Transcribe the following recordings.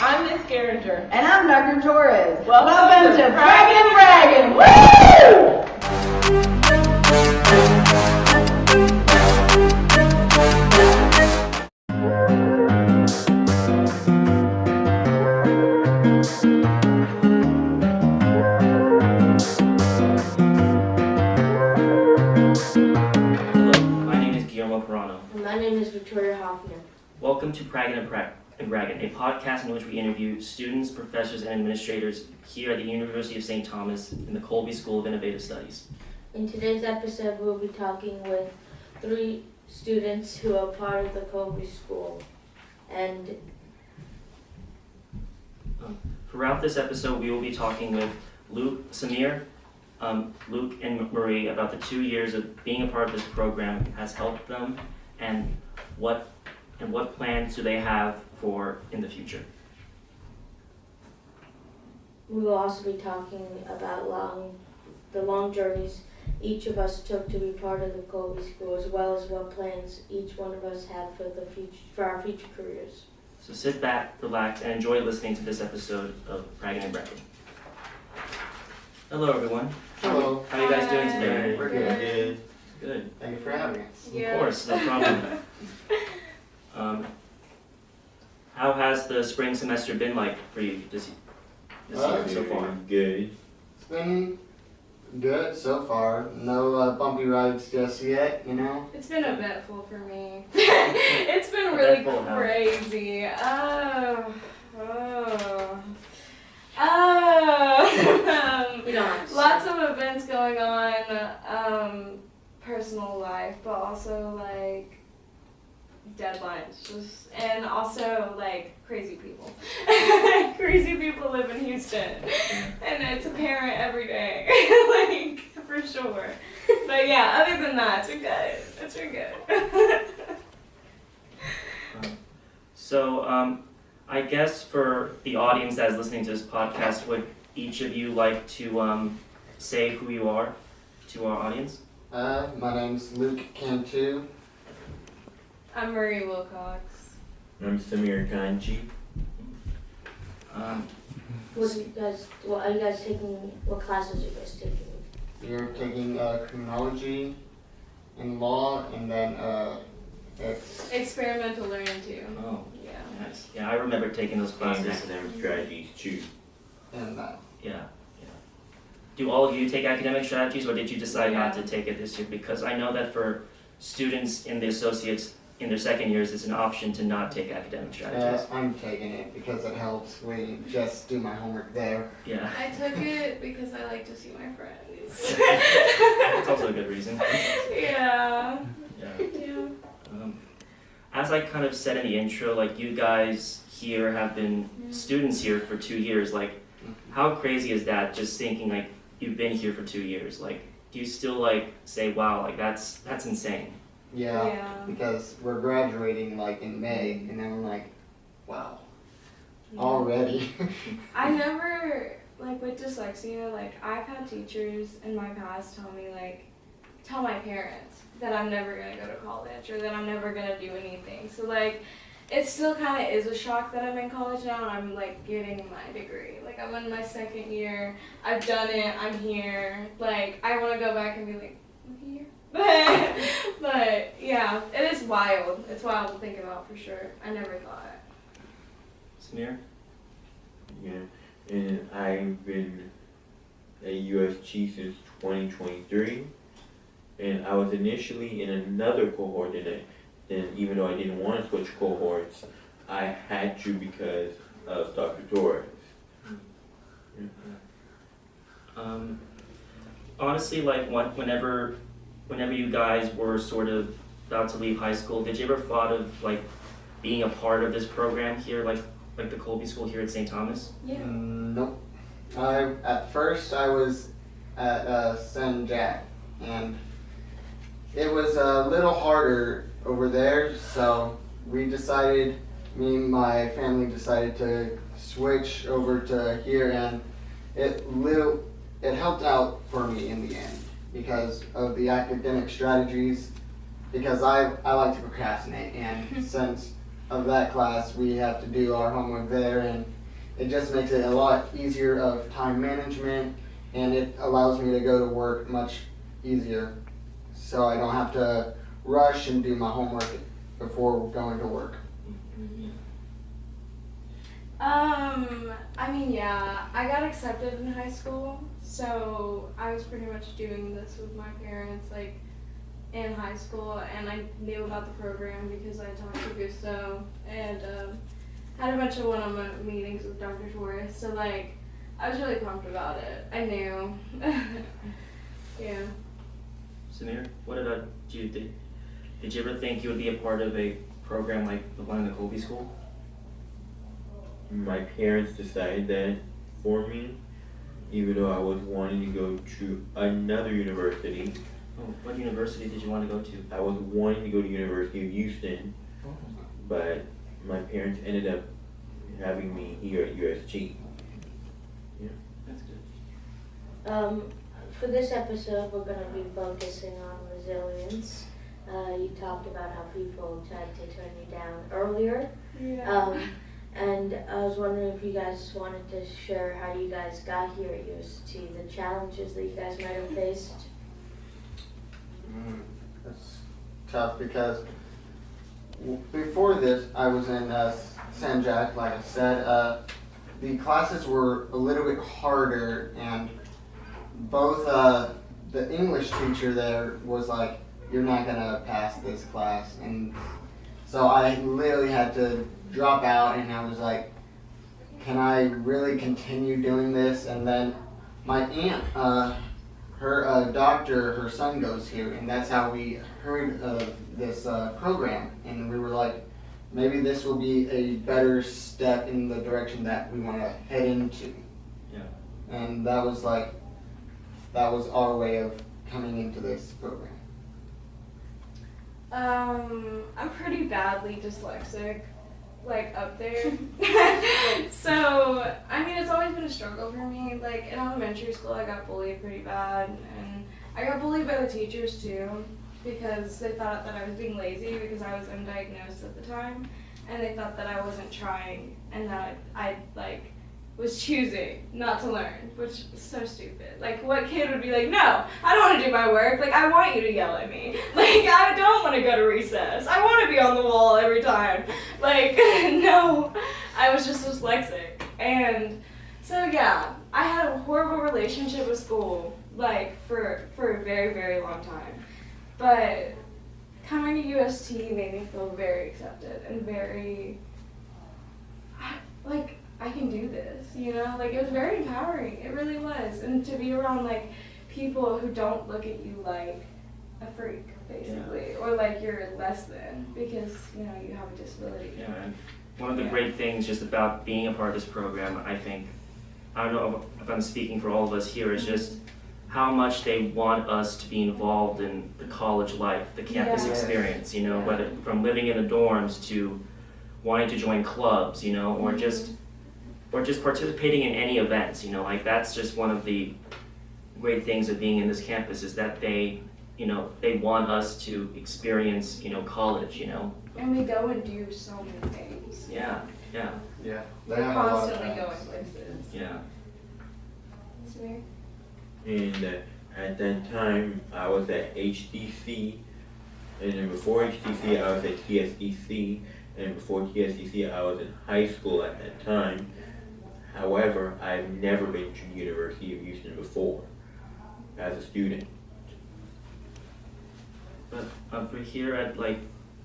I'm Miss Geringer. And I'm Dr. Torres. Welcome to Praggin, Braggin. My name is Victoria Hoffman. Welcome to Praggin and Braggin, a podcast in which we interview students, professors, and administrators here at the University of St. Thomas in the Colby School of Innovative Studies. In today's episode, we'll be talking with 3 students who are part of the Colby School. And throughout this episode, we will be talking with Luke and Marie about the 2 years of being a part of this program has helped them and what plans do they have for in the future. we will also be talking about the long journeys each of us took to be part of the Colby School, as well as what plans each one of us have for our future careers. So sit back, relax, and enjoy listening to this episode of Praggin and Braggin. Hello, everyone. Hello. How are you guys doing today? We're good. Good. Thank you for having us. Of course, no problem. How has the spring semester been like for you this year so far? Good. It's been good so far. No bumpy rides just yet, you know? It's been eventful for me. It's been really Eventful how? crazy. You don't have to Lots say. of events going on, personal life, but also like deadlines, and also like crazy people. Crazy people live in Houston, and it's apparent every day, like for sure. But yeah, other than that, it's been good. It's been good. So, I guess for the audience that is listening to this podcast, would each of you like to say who you are to our audience? My name's Luke Cantu. I'm Marie Wilcox. I'm Samir Kanji. What are you guys taking? What classes are you guys taking? You're taking criminology and law, and then Experimental learning too. Oh, Yeah. nice. Yeah, I remember taking those And classes. academic strategies too. and Yeah. Do all of you take academic strategies, or did you decide not Yeah. to take it this year? Because I know that for students in the associates in their second years, it's an option to not take academic strategies. I'm taking it because it helps. We just do my homework there. Yeah, I took it because I like to see my friends. that's also a good reason. Yeah. Yeah. As I kind of said in the intro, like you guys here have been students here for 2 years. Like, how crazy is that? Just thinking like you've been here for 2 years. Like, do you still like say, "Wow, like that's insane"? Yeah, because we're graduating like in May, and then we're like, wow, already. I never, like with dyslexia, like I've had teachers in my past tell my parents that I'm never gonna go to college or that I'm never gonna do anything. So like, it still kind of is a shock that I'm in college now and I'm like getting my degree. Like I'm in my second year, I've done it, I'm here. Like I want to go back and be like, I'm here. But yeah, it is wild. It's wild to think about for sure. I never thought. Samir? Yeah. And I've been a USG since 2023. And I was initially in another cohort in it. And even though I didn't want to switch cohorts, I had to because of Dr. Torres. Honestly, like whenever you guys were sort of about to leave high school, did you ever thought of like being a part of this program here, like the Colby School here at St. Thomas? Yeah. Nope. At first I was at St. Jack, and it was a little harder over there, so me and my family decided to switch over to here, and it helped out for me in the end because of the academic strategies, because I like to procrastinate, and since of that class, we have to do our homework there, and it just makes it a lot easier of time management, and it allows me to go to work much easier, so I don't have to rush and do my homework before going to work. I mean, yeah, I got accepted in high school, so I was pretty much doing this with my parents, like, in high school, and I knew about the program because I talked to Gusto, and, had a bunch of one-on-one meetings with Dr. Torres, so, like, I was really pumped about it. I knew. Yeah. Samir, what about you? Did you ever think you would be a part of a program like the one in the Colby School? My parents decided that for me, even though I was wanting to go to another university. Oh, what university did you want to go to? I was wanting to go to University of Houston, Oh. but my parents ended up having me here at USG. That's good. For this episode, we're going to be focusing on resilience. You talked about how people tried to turn you down earlier. Yeah. And I was wondering if you guys wanted to share how you guys got here at UST, the challenges that you guys might have faced. That's tough because before this, I was in San Jack, like I said. The classes were a little bit harder, and both the English teacher there was like, "You're not gonna pass this class," and so I literally had to drop out, and I was like, "Can I really continue doing this?" And then my aunt, her doctor, her son goes here, and that's how we heard of this program, and we were like, maybe this will be a better step in the direction that we want to head into. Yeah. And that was our way of coming into this program. I'm pretty badly dyslexic, like up there. So, I mean, it's always been a struggle for me. Like in elementary school, I got bullied pretty bad, and I got bullied by the teachers too, because they thought that I was being lazy because I was undiagnosed at the time, and they thought that I wasn't trying and that I like was choosing not to learn, which is so stupid. Like, what kid would be like, no, I don't want to do my work. Like, I want you to yell at me. Like, I don't want to go to recess. I want to be on the wall every time. Like, no, I was just dyslexic. And so, yeah, I had a horrible relationship with school, like, for a very, very long time. But coming to UST made me feel very accepted and very, like, I can do this, you know? Like, it was very empowering. It really was. And to be around, like, people who don't look at you like a freak, basically, or like you're less than because, you know, you have a disability. Yeah, and one of the great things just about being a part of this program, I think, I don't know if I'm speaking for all of us here, is just how much they want us to be involved in the college life, the campus Yeah. experience, you know, Yeah. whether from living in the dorms to wanting to join clubs, you know, or just participating in any events, you know, like that's just one of the great things of being in this campus is that they, you know, they want us to experience, you know, college, you know. And we go and do so many things. Yeah, yeah, Yeah. We're They have a lot of constantly going times. places. yeah. Samir? And at that time, I was at HDC, and then before HDC, I was at TSDC, and before TSDC, I was in high school at that time. However, I've never been to the University of Houston before as a student. But for here at like,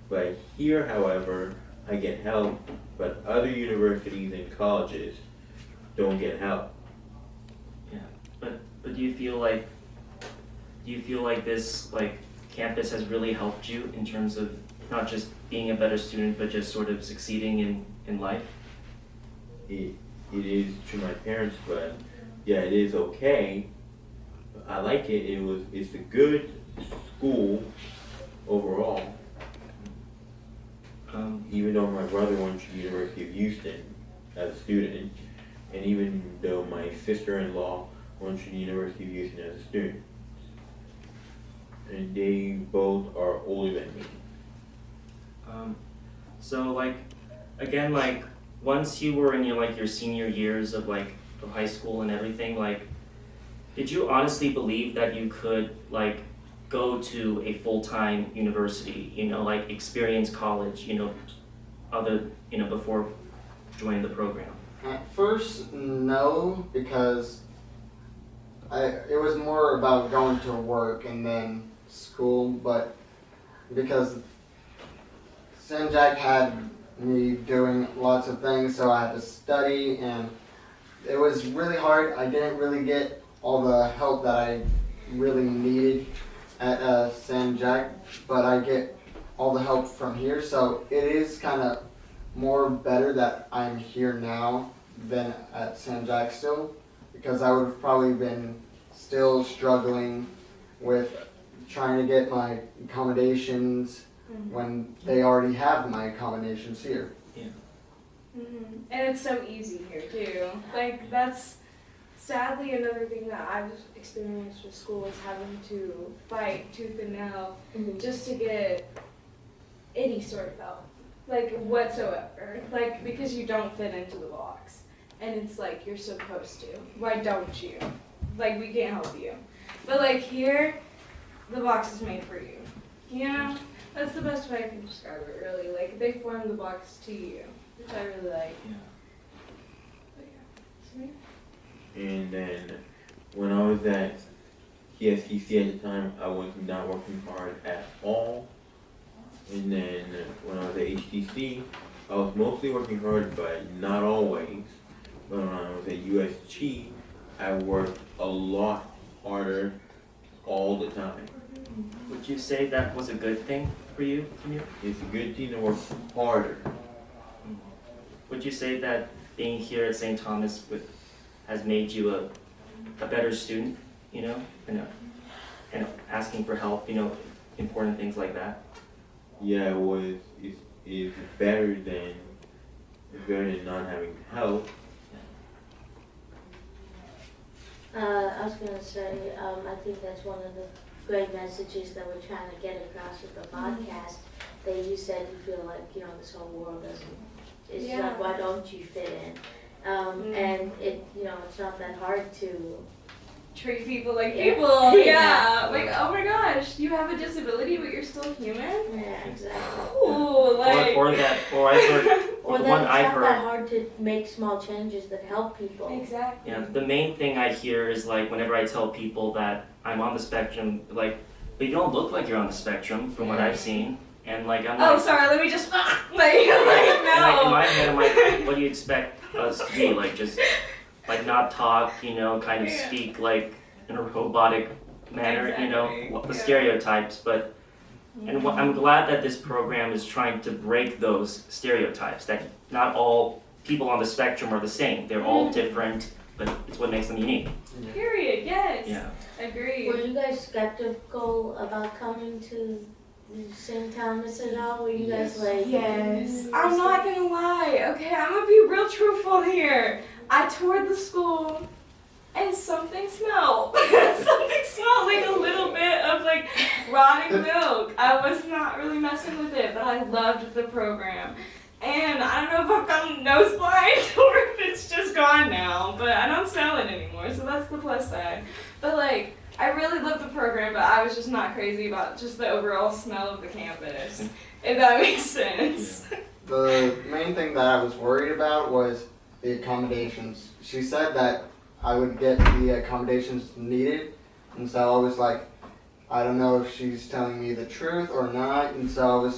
But here, however, I get help, but other universities and colleges don't get help. but do you feel like this like campus has really helped you in terms of not just being a better student, but just sort of succeeding in life? It is to my parents, but yeah, it is okay. I like it. It's a good school overall. Even though my brother went to the University of Houston as a student, and even though my sister-in-law went to the University of Houston as a student, and they both are older than me. So like again, like once you were in your senior years of of high school and everything, like did you honestly believe that you could like go to a full-time university, like experience college, before joining the program? At first, no, because it was more about going to work and then school, but because Sanjak had me doing lots of things, so I had to study, and it was really hard. I didn't really get all the help that I really needed at Sanjak, but I get all the help from here, so it is kind of more better that I'm here now than at Sanjak still, because I would have probably been still struggling with trying to get my accommodations when they already have my accommodations here. And it's so easy here too. Like that's sadly another thing that I've experienced with school is having to fight tooth and nail just to get any sort of help, like whatsoever, like because you don't fit into the box, and it's like you're supposed to. Why don't you? Like we can't help you, but like here, the box is made for you. You know, that's the best way I can describe it. Really, like they form the box to you, which I really like. But yeah. And then when I was at TSCC at the time, I was not working hard at all. And then when I was at HTC, I was mostly working hard, but not always. But when I was at USG, I worked a lot harder all the time. Would you say that was a good thing for you, Samir? It's a good thing to work harder. Would you say that being here at St. Thomas has made you a better student, and asking for help, important things like that? Yeah, it's better than not having help. I was going to say, I think that's one of the great messages that we're trying to get across with the podcast. That you said you feel like, this whole world it's like, why don't you fit in? And it's not that hard to Treat people like people, yeah. Like, oh my gosh, you have a disability, but you're still human? Yeah, exactly. Ooh, like... Or that It's not that hard to make small changes that help people. Exactly. Yeah, the main thing I hear is like whenever I tell people that I'm on the spectrum, like, but you don't look like you're on the spectrum from what I've seen. And like I'm Oh, sorry, let me just no. And like in my head I'm like, what do you expect us to be? Like just like not talk, kind of speak like in a robotic manner, the stereotypes, but I'm glad that this program is trying to break those stereotypes, that not all people on the spectrum are the same. They're all different, but it's what makes them unique. Period, yes. Yeah. Agreed. Were you guys skeptical about coming to St. Thomas at all? Were you guys like... Yes. I'm not gonna lie, okay? I'm gonna be real truthful here. I toured the school and something smelled. Something smelled like a little bit of like rotting milk. I was not really messing with it, but I loved the program. And I don't know if I've gotten nose blind or if it's just gone now, but I don't smell it anymore, so that's the plus side. But like, I really loved the program, but I was just not crazy about just the overall smell of the campus, if that makes sense. Yeah. The main thing that I was worried about was the accommodations. She said that I would get the accommodations needed, and so I was like, I don't know if she's telling me the truth or not, and so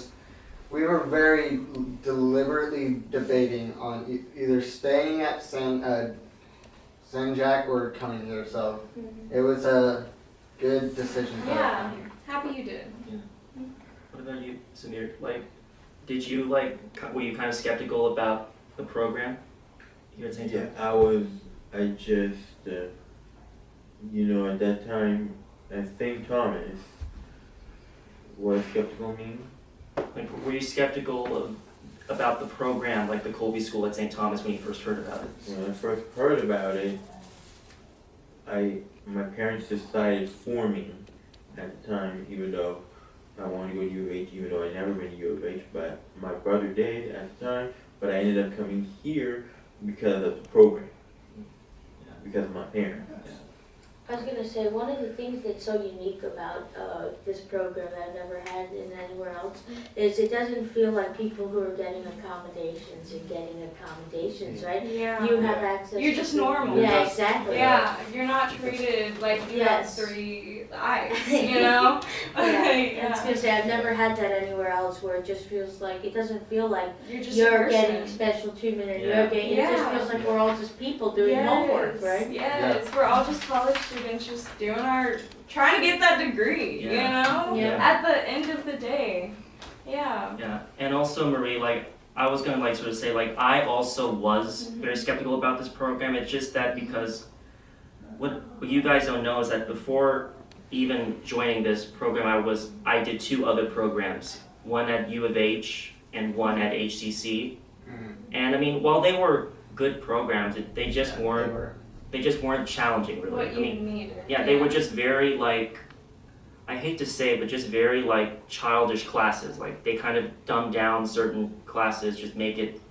we were very deliberately debating on either staying at Sanjak or coming here, so it was a good decision. Yeah, happy you did. Yeah. What about you, Samir? Like, were you kind of skeptical about the program here at St. Thomas? I just, at that time at St. Thomas, what does skeptical mean? Like, were you skeptical about the program, like the Colby School at St. Thomas, when you first heard about it? When I first heard about it, my parents decided for me at the time, even though I wanted to go to U of H, even though I'd never been to U of H, but my brother did at the time, but I ended up coming here because of the program, because of my parents. I was gonna say, one of the things that's so unique about this program that I've never had in anywhere else is it doesn't feel like people who are getting accommodations and getting accommodations, right? Yeah. You have access. You're to just people- normal. Yeah, exactly. Yeah, you're not treated like you Yes. have 3 eyes, you know? Yeah, I was gonna say, I've never had that anywhere else where it just feels like, it doesn't feel like You're just a you're person. getting special treatment and Yeah. you're getting, it just Yeah. feels like we're all just people doing homework, right? Yes, we're all just college students just doing trying to get that degree, you know? Yeah. At the end of the day. Yeah. Yeah, and also Marie, like I was gonna like sort of say like I also was very skeptical about this program. It's just that because what you guys don't know is that before even joining this program, I did 2 other programs, one at U of H and one at HCC. And I mean, while they were good programs, they just weren't challenging really. What I you mean, needed. yeah, they were just very like, I hate to say it, but just very like childish classes. Like they kind of dumb down certain classes, just make it,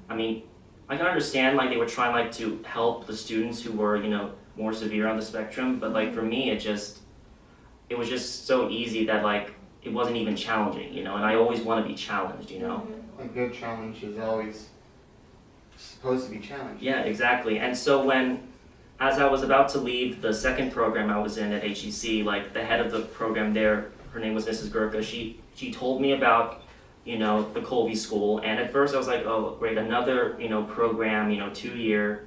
I mean, I can understand like they were trying like to help the students who were, more severe on the spectrum, but like for me it was just so easy that like it wasn't even challenging, and I always want to be challenged, A good challenge is always supposed to be challenged. Yeah, exactly. And so as I was about to leave the second program I was in at HEC, like the head of the program there, her name was Mrs. Gurka, she told me about, the Colby School, and at first I was like, oh great, another, program, 2-year.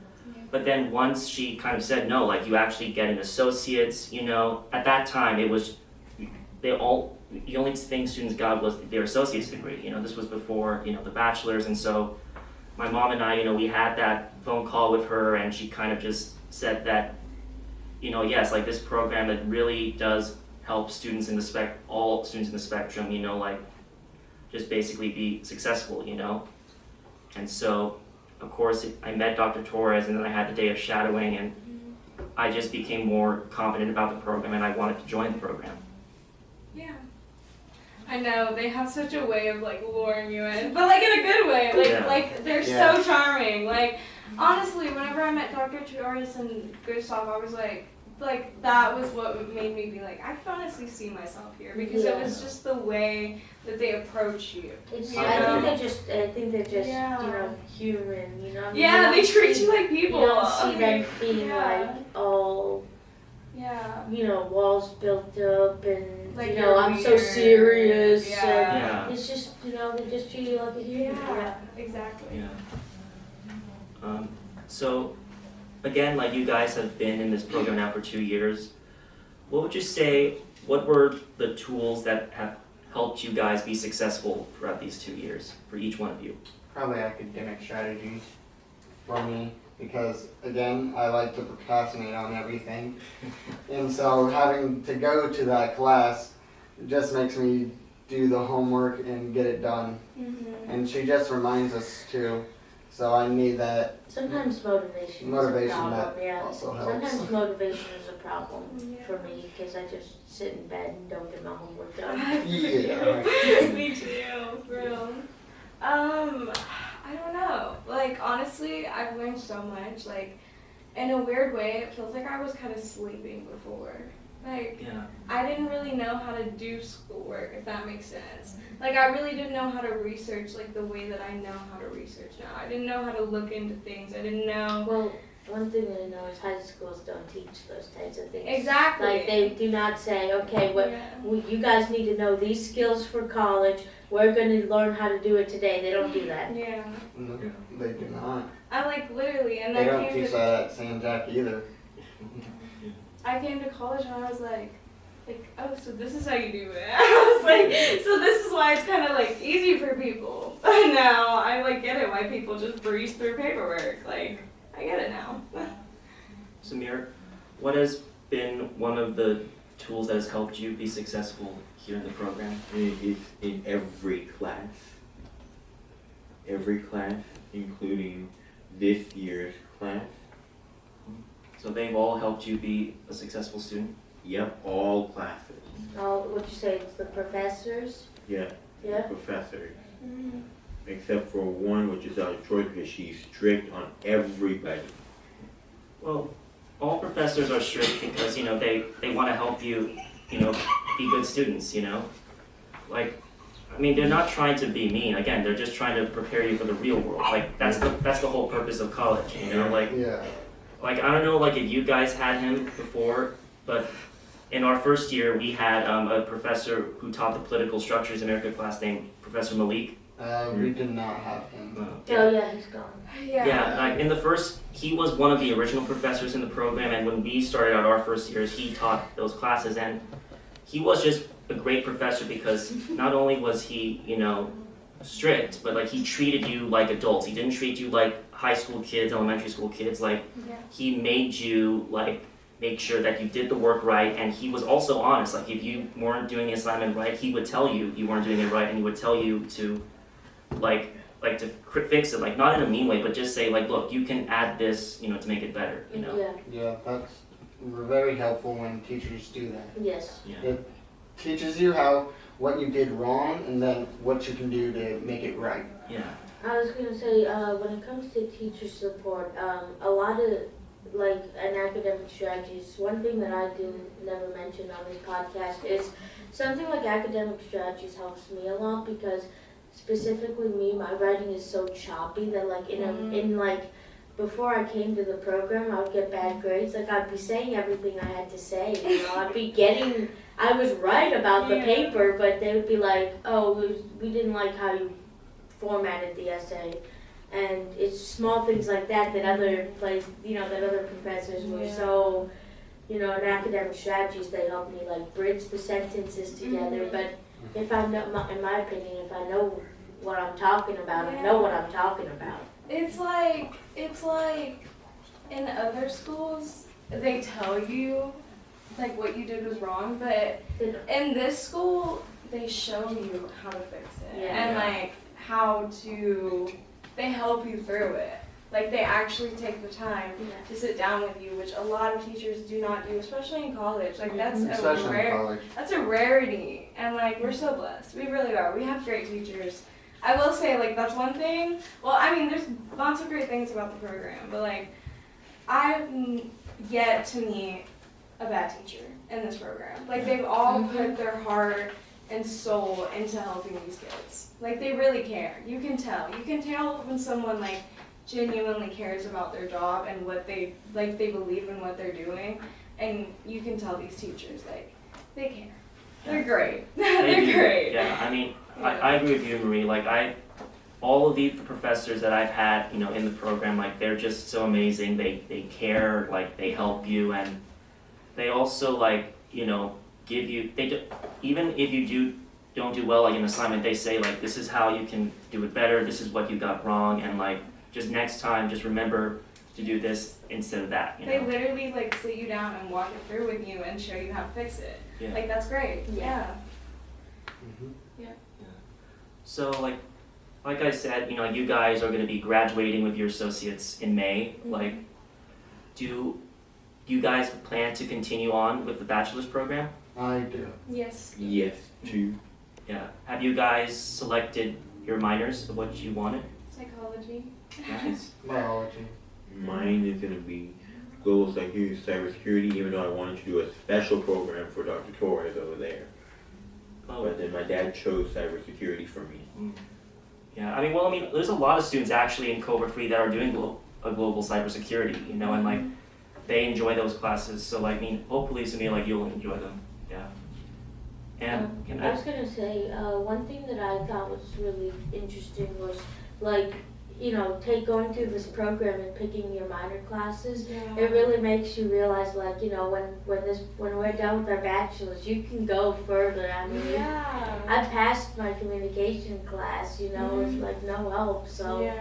But then once she kind of said, no, like you actually get an associate's, at that time it was, the only thing students got was their associate's degree, this was before, the bachelor's, and so my mom and I, we had that phone call with her, and she kind of just said that, yes, like this program, it really does help students in all students in the spectrum, like just basically be successful, And so, of course, I met Dr. Torres, and then I had the day of shadowing, and I just became more confident about the program, and I wanted to join the program. Yeah. I know, they have such a way of like luring you in, but like in a good way. Like they're so charming. Like honestly, whenever I met Dr. Torres and Gustav, I was like that was what made me be like, I can honestly see myself here because it was just the way that they approach you. I think they're just human, Yeah, they treat you like people. You don't see them being like all walls built up and Like I'm so weird. serious. Yeah. And it's just they just treat you like a human. Yeah, exactly. Yeah. So, again, like you guys have been in this program now for 2 years. What would you say, what were the tools that have helped you guys be successful throughout these 2 years for each one of you? Probably academic strategies for me, because again, I like to procrastinate on everything. And so having to go to that class just makes me do the homework and get it done. And she just reminds us too. So I need that. Sometimes motivation is a problem. That also helps. Sometimes motivation is a problem for me because I just sit in bed and don't get my homework done. Yeah. Me too, for real. I don't know. Like honestly, I've learned so much. Like in a weird way, it feels like I was kind of sleeping before. Like I didn't really know how to do schoolwork, if that makes sense. Like I really didn't know how to research like the way that I know how to research now. I didn't know how to look into things. I didn't know. Well, one thing that I know is high schools don't teach those types of things. Exactly. Like they do not say, okay, you guys need to know these skills for college. We're going to learn how to do it today. They don't do that. Yeah. No, they do not. I like literally, and They I don't came teach to that at San Jack either. I came to college and I was like, oh, so this is how you do it. I was like, so this is why it's kind of like easy for people. But now I like get it why people just breeze through paperwork. Like I get it now. Samir, what has been one of the tools that has helped you be successful here in the program? It's in every class, including this year's class. So they've all helped you be a successful student? Yep, all classes. What you say? It's the professors. Yeah, Yeah. professors, except for one, which is Dr. Troy, because she's strict on everybody. Well, all professors are strict because, you know, they want to help you, you know, be good students, you know? Like, I mean, they're not trying to be mean. Again, they're just trying to prepare you for the real world. Like, that's the whole purpose of college, you know? Like, Yeah. I don't know, like, if you guys had him before, but in our first year, we had a professor who taught the political structures in America class named Professor Malik. We did not have him. Oh yeah, he's gone. Yeah, like in the first, he was one of the original professors in the program, and when we started out our first years, he taught those classes, and he was just a great professor because not only was he, you know, strict, but like he treated you like adults. He didn't treat you like high school kids, elementary school kids. Like he made you like make sure that you did the work right, and he was also honest. Like if you weren't doing the assignment right, he would tell you weren't doing it right, and he would tell you to like to fix it, like not in a mean way, but just say like, look, you can add this, you know, to make it better, you know. Yeah, we're very helpful when teachers do that. Yes. Yeah. It teaches you what you did wrong and then what you can do to make it right. Yeah. I was gonna say, when it comes to teacher support, a lot of like an academic strategies. One thing that I do never mention on this podcast is something like academic strategies helps me a lot because specifically me, my writing is so choppy that like in like before I came to the program, I would get bad grades. Like I'd be saying everything I had to say. You know, I was right about the paper, but they would be like, oh, we didn't like how you formatted the essay. And it's small things like that other professors were so, you know, in academic strategies, they help me like bridge the sentences together. But if I know, in my opinion, if I know what I'm talking about, I know what I'm talking about. It's like in other schools, they tell you like what you did was wrong, but in this school, they show you how to fix it and like how to. They help you through it. Like they actually take the time to sit down with you, which a lot of teachers do not do, especially in college. Like that's that's a rarity. And like we're so blessed. We really are. We have great teachers. I will say like that's one thing. Well, I mean there's lots of great things about the program, but like I've yet to meet a bad teacher in this program. Like they've all put their heart and soul into helping these kids. Like they really care. You can tell. You can tell when someone like genuinely cares about their job and what they believe in what they're doing, and you can tell these teachers like they care. They're great. They're great. Yeah, I mean, I agree with you, Marie. Like all of the professors that I've had, you know, in the program, like they're just so amazing. They care, like they help you, and they also like, you know, give you. Even if you don't do well like an assignment, they say like this is how you can do it better. This is what you got wrong, and like just next time, just remember to do this instead of that. You know? They literally like sit you down and walk it through with you and show you how to fix it. Yeah. Like that's great. Yeah. So like I said, you know, you guys are going to be graduating with your associates in May. Like, do you guys plan to continue on with the bachelor's program? I do. Yes. Yes, too. Yeah. Have you guys selected your minors of what you wanted? Psychology. Nice. Biology. Mine is going to be global cybersecurity, even though I wanted to do a special program for Dr. Torres over there. Oh. But then my dad chose cybersecurity for me. Yeah. I mean, there's a lot of students actually in Cohort 3 that are doing global cybersecurity, you know, and like they enjoy those classes. So like, I mean, hopefully, Samir, like you'll enjoy them. Yeah. And I was gonna say, one thing that I thought was really interesting was like, you know, going through this program and picking your minor classes. Yeah. It really makes you realize, like, you know, when we're done with our bachelors, you can go further. I mean, I passed my communication class, you know, with like no help. So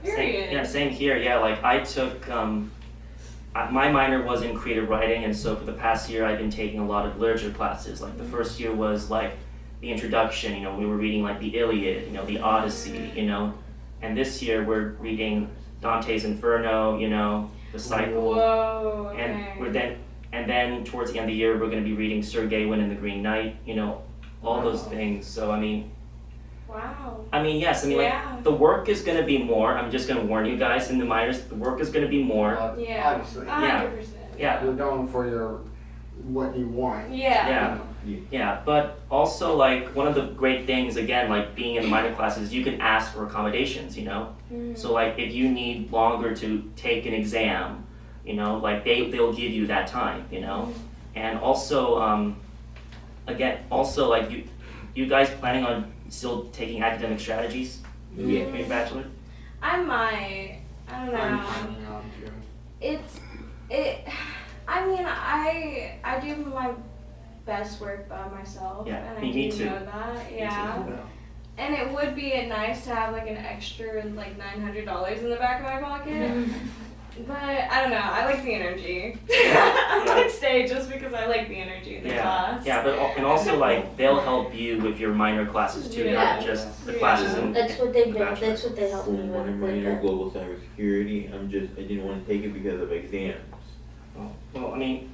same here. Yeah, like I took my minor was in creative writing, and so for the past year I've been taking a lot of literature classes. Like the first year was like the introduction, you know, we were reading like the Iliad, you know, the Odyssey, you know, and this year we're reading Dante's Inferno, you know, the Cycle. Whoa, okay. And then towards the end of the year we're going to be reading Sir Gawain and the Green Knight, you know, all those things. So I mean, Wow. I mean, yes, I mean, Yeah. like, the work is gonna be more. I'm just gonna warn you guys in the minors, the work is gonna be more. Yeah. Obviously. 100%. Yeah. You're going for what you want. Yeah. Yeah, but also, like, one of the great things, again, like, being in the minor classes, you can ask for accommodations, you know? Mhm. So, like, if you need longer to take an exam, you know, like, they'll give you that time, you know? And also, also, like, you guys planning on still taking academic strategies Yeah. for your bachelor? I might. I don't know. I'm planning on to. I mean, I do my best work by myself, Yeah, and I me do too. know that. Yeah. Yeah. And it would be nice to have like an extra like $900 in the back of my pocket. But I don't know. I like the energy. I might stay just because I like the energy in the class. Yeah, and also, like, they'll help you with your minor classes too, Yeah. not just the Yeah. classes in That's what they the do. bachelor. That's what they help For me my with. minor global cybersecurity, I didn't want to take it because of exams. Well, I mean,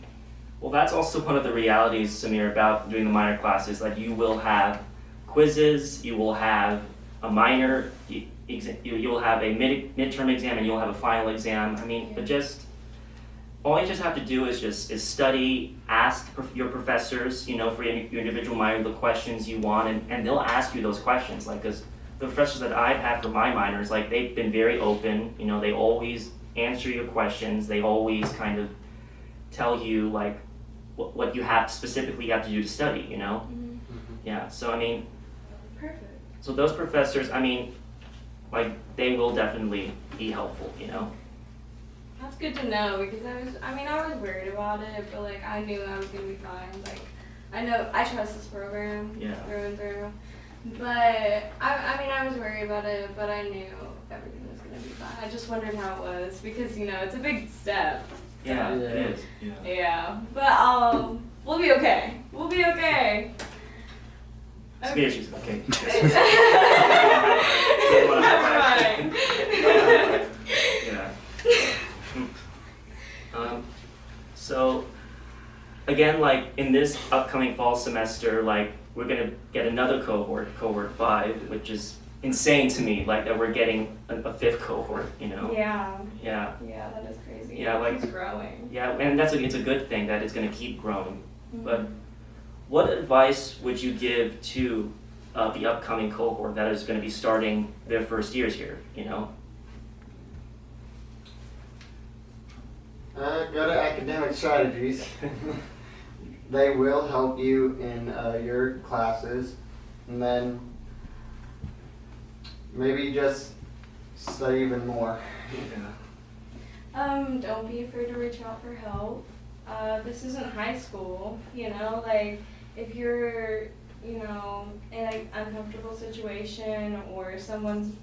that's also one of the realities, Samir, about doing the minor classes. Like, you will have quizzes, you will have a minor exam, you'll have a midterm exam, and you'll have a final exam. I mean, but all you just have to do is study, ask your professors, you know, for your individual minor the questions you want, and they'll ask you those questions. Like, because the professors that I've had for my minors, like, they've been very open. You know, they always answer your questions. They always kind of tell you, like, what you have specifically have to do to study, you know? Yeah, so I mean, Perfect. so those professors, I mean, like, they will definitely be helpful, you know? That's good to know because I was worried about it, but like I knew I was gonna be fine. Like I know I trust this program through and through. But I was worried about it, but I knew everything was gonna be fine. I just wondered how it was because it's a big step. Yeah, it is. Yeah, but we'll be okay. We'll be okay. Samir, she's okay. Never mind. Yeah. So, again, like, in this upcoming fall semester, like, we're gonna get another cohort 5, which is insane to me, like, that we're getting a 5th cohort, you know? Yeah. Yeah. Yeah, that is crazy. Yeah, like- it keeps growing. Yeah, and it's a good thing that it's gonna keep growing. But what advice would you give to the upcoming cohort that is gonna be starting their first years here, you know? Go to academic strategies. They will help you in your classes, and then maybe just study even more. Don't be afraid to reach out for help. This isn't high school, like if you're, in an uncomfortable situation or someone's,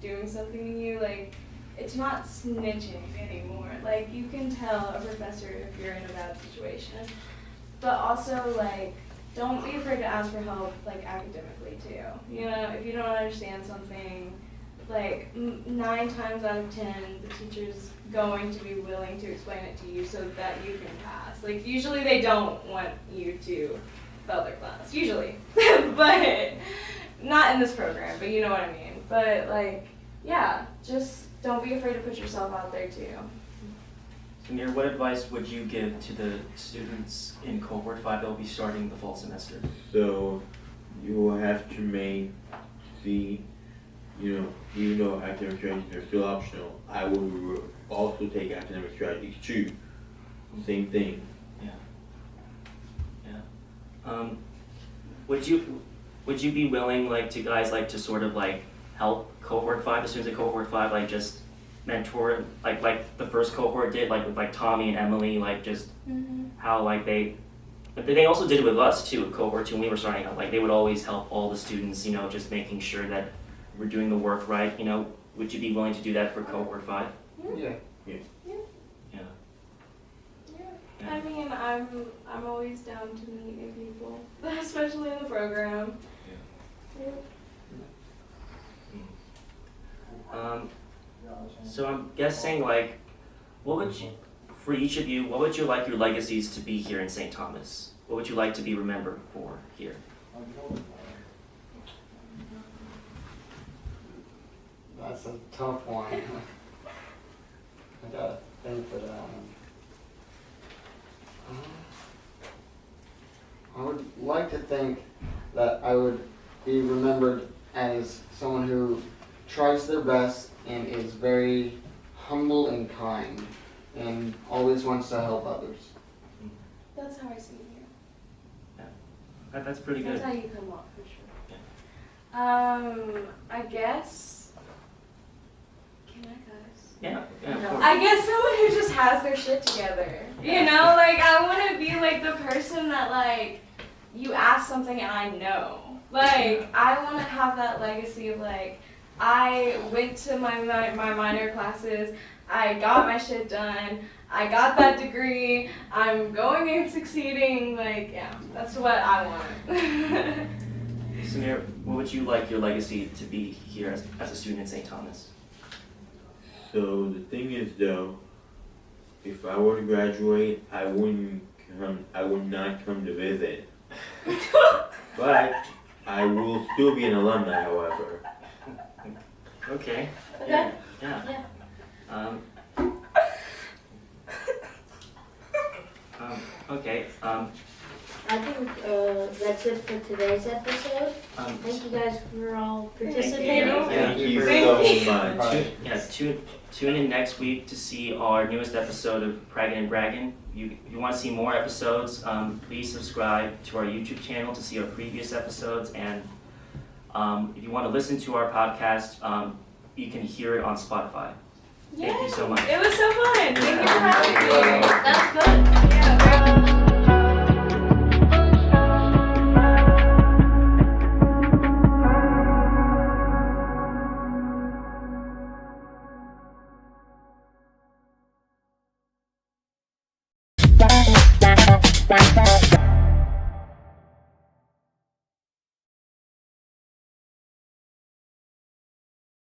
doing something to you, like it's not snitching anymore. Like you can tell a professor if you're in a bad situation. But also like don't be afraid to ask for help like academically too. If you don't understand something, like 9 times out of 10 the teacher's going to be willing to explain it to you so that you can pass. Like usually they don't want you to fail their class. Usually. But not in this program, but you know what I mean. But like yeah, just don't be afraid to put yourself out there too. Samir, what advice would you give to the students in cohort 5 that will be starting the fall semester? So you will have to even though academic strategies are still optional, I will also take academic strategies too. Same thing. Would you be willing, like, to guys, like, to sort of, like, help cohort 5, the students in cohort 5, like, just mentor, like the first cohort did, like, with, like, Tommy and Emily, like, just how, like, but they also did it with us, too, with cohort 2, when we were starting out. Like, they would always help all the students, just making sure that we're doing the work right, Would you be willing to do that for cohort 5? Yeah. I mean, I'm always down to meet new people, especially in the program. So I'm guessing, like, for each of you, what would you like your legacies to be here in St. Thomas? What would you like to be remembered for here? That's a tough one. I gotta think for that one. I would like to think that I would be remembered as someone who tries their best and is very humble and kind and always wants to help others. That's how I see you. That's pretty That's good. how you come off for sure. Yeah. I guess. Can I guess? Yeah, of course. I guess someone who just has their shit together. You know, like I want to be like the person that like you ask something and I know. Like I want to have that legacy of like I went to my minor classes, I got my shit done, I got that degree, I'm going and succeeding. Like yeah, that's what I want. Samir, what would you like your legacy to be here as a student at St. Thomas? So the thing is though, if I were to graduate, I would not come to visit. But I will still be an alumni, however. Okay. Okay. Yeah. Yeah. Okay. I think that's it for today's episode. Thank you guys for all participating. Thank you Thank so much. Bye. Tune in next week to see our newest episode of Praggin and Braggin. If you want to see more episodes, please subscribe to our YouTube channel to see our previous episodes. And if you want to listen to our podcast, you can hear it on Spotify. Thank you so much. It was so fun. Thank you for having me. That's good. Yeah.